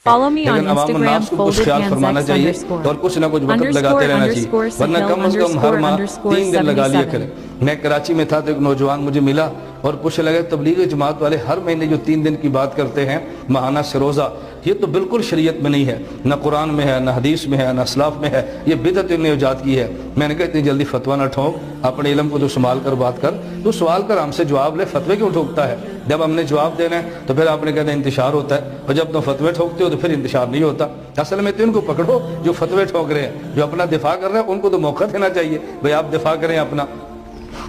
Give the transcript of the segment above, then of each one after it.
Follow me on لیکن عوام Instagram الناس کو کچھ خیال فرمانا چاہیے اور کچھ نہ کچھ وقت لگاتے رہنا چاہیے، ورنہ کم از کم ہر ماہ 3 دن لگا لیا کریں۔ میں کراچی میں تھا تو ایک نوجوان مجھے ملا اور پوچھنے لگے تبلیغی جماعت والے ہر مہینے جو 3 دن کی بات کرتے ہیں ماہانہ سروزہ، یہ تو بالکل شریعت میں نہیں ہے، نہ قرآن میں ہے، نہ حدیث میں ہے، نہ اسلاف میں ہے، یہ بدعت انہوں نے ایجاد کی ہے۔ میں نے کہا اتنی جلدی فتویٰ نہ ٹھونک، اپنے علم کو تو سنبھال کر بات کر، تو سوال کر ہم سے جواب لے، فتوے کیوں ٹھوکتا ہے؟ جب ہم نے جواب دینا ہے تو پھر آپ نے کہتے ہیں انتشار ہوتا ہے، اور جب تم فتوے ٹھوکتے ہو تو پھر انتشار نہیں ہوتا۔ اصل میں تو ان کو پکڑو جو فتوے ٹھوک رہے ہیں، جو اپنا دفاع کر رہے ہیں ان کو تو موقع دینا چاہیے، بھئی آپ دفاع کریں اپنا۔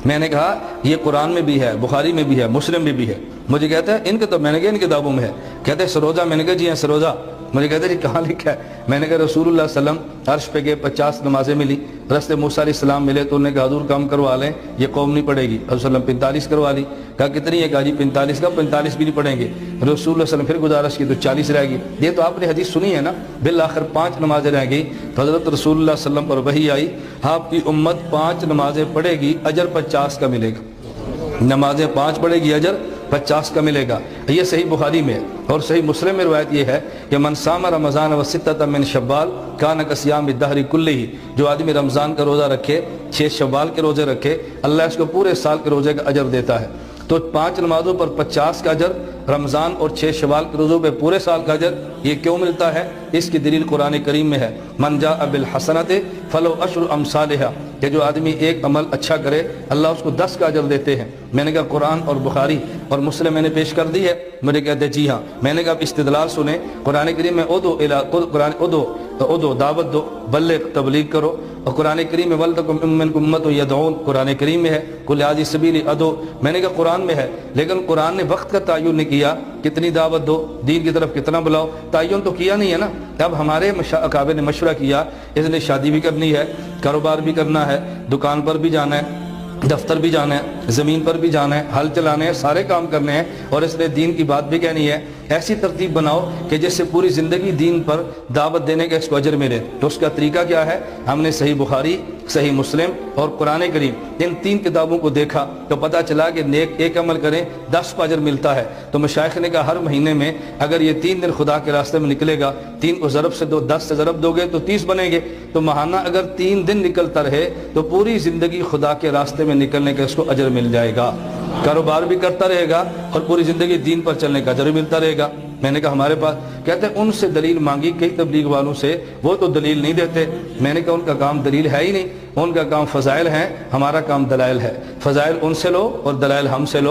میں نے کہا یہ قرآن میں بھی ہے، بخاری میں بھی ہے، مسلم میں بھی ہے۔ مجھے کہتا ہے ان کے تو میں نے کہا ان کتابوں میں ہے، کہتے ہیں سروزہ، میں نے کہا جی ہاں سروزہ۔ مجھے کہتے ہیں جی کہاں لکھا ہے؟ میں نے کہا رسول اللہ صلی اللہ علیہ وسلم عرش پہ گئے 50 نمازیں ملی، رستے موسیٰ علیہ السلام ملے تو انہوں نے کہا حضور کم کروا لیں یہ قوم نہیں پڑھے گی، حضور صلی اللہ علیہ وسلم 45 کروا لی، کہا کتنی ہے؟ کہا جی 45 کا 45 بھی نہیں پڑھیں گے۔ رسول اللہ صلی اللہ علیہ وسلم پھر گزارش کی تو 40 رہ گئی۔ یہ تو آپ نے حدیث سنی ہے نا، بالآخر 5 نمازیں رہ گئی، تو حضرت رسول اللہ صلی اللہ علیہ وسلم پر وحی آئی، آپ کی امت 5 نمازیں پڑھے گی اجر 50 کا ملے گا، نمازیں 5 پڑھے گی اجر 50 کا ملے گا۔ یہ صحیح بخاری میں ہے، اور صحیح مسلم میں روایت یہ ہے کہ من صام رمضان و ستۃ من شوال کان کصیام الدہر کلہ، جو آدمی رمضان کا روزہ رکھے، 6 شوال کے روزے رکھے، اللہ اس کو پورے سال کے روزے کا اجر دیتا ہے۔ تو 5 نمازوں پر 50 کا اجر، رمضان اور 6 شوال کے روزوں پہ پورے سال کا اجر، یہ کیوں ملتا ہے؟ اس کی دلیل قرآن کریم میں ہے، من جاء بالحسنۃ فلہ عشر امثالھا، کہ جو آدمی ایک عمل اچھا کرے اللہ اس کو 10 کا اجر دیتے ہیں۔ میں نے کہا قرآن اور بخاری اور مسلم میں نے پیش کر دی ہے؟ مجھے کہتے جی ہاں۔ میں نے کہا اب استدلال سنیں، قرآن کریم میں ادو دعوت دو، بلغ تبلیغ کرو، اور قرآن کریم میں ولتکم منکم امۃ یدعون، قرآن کریم میں ہے قل ھذہ سبیلی ادعو، میں نے کہا قرآن میں ہے، لیکن قرآن نے وقت کا تعین نہیں کیا، کتنی دعوت دو، دین کی طرف کتنا بلاؤ، تعین تو کیا نہیں ہے نا۔ اب ہمارے اکابر نے مشورہ کیا، اس نے شادی بھی کرنی ہے، کاروبار بھی کرنا ہے، دکان پر بھی جانا ہے، دفتر بھی جانا ہے، زمین پر بھی جانا ہے، ہل چلانے ہیں، سارے کام کرنے ہیں، اور اس نے دین کی بات بھی کہنی ہے۔ ایسی ترتیب بناؤ کہ جس سے پوری زندگی دین پر دعوت دینے کا اس کو اجر ملے۔ تو اس کا طریقہ کیا ہے؟ ہم نے صحیح بخاری، صحیح مسلم اور قرآن کریم ان 3 کتابوں کو دیکھا تو پتہ چلا کہ نیک ایک عمل کریں 10 کا اجر ملتا ہے۔ تو مشائخ نے کہا ہر مہینے میں اگر یہ 3 دن خدا کے راستے میں نکلے گا، 3 کو ضرب سے دو، 10 سے ضرب دو گے تو 30 بنیں گے، تو ماہانہ اگر 3 دن نکلتا رہے تو پوری زندگی خدا کے راستے میں نکلنے کا اس کو اجر مل جائے گا، کاروبار بھی کرتا رہے گا اور پوری زندگی دین پر چلنے کا اجر ملتا رہے گا۔ میں نے کہا ہمارے پاس، کہتے ہیں ان سے دلیل مانگی کئی تبلیغ والوں سے، وہ تو دلیل نہیں دیتے۔ میں نے کہا ان کا کام دلیل ہے ہی نہیں، ان کا کام فضائل ہیں، ہمارا کام دلائل ہے، فضائل ان سے لو اور دلائل ہم سے لو۔